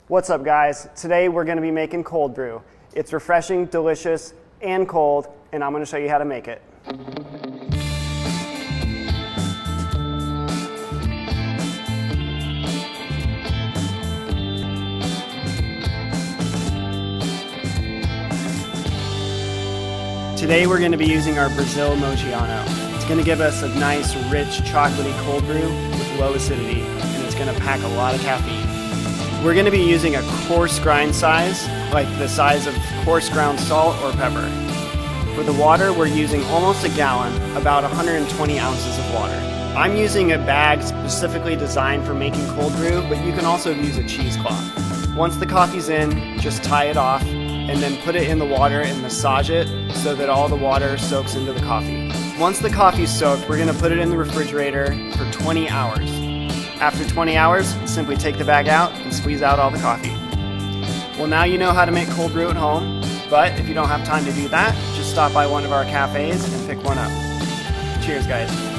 What's up, guys? Today we're going to be making cold brew. It's refreshing, delicious, and cold, and I'm going to show you how to make it. Today we're going to be using our Brazil Mogiano. It's going to give us a nice, rich, chocolatey cold brew with low acidity, and it's going to pack a lot of caffeine. We're going to be using a coarse grind size, like the size of coarse ground salt or pepper. For the water, we're using almost a gallon, about 120 ounces of water. I'm using a bag specifically designed for making cold brew, but you can also use a cheesecloth. Once the coffee's in, just tie it off, and then put it in the water and massage it so that all the water soaks into the coffee. Once the coffee's soaked, we're going to put it in the refrigerator for 20 hours. After 20 hours, simply take the bag out and squeeze out all the coffee. Well, now you know how to make cold brew at home, but if you don't have time to do that, just stop by one of our cafes and pick one up. Cheers, guys.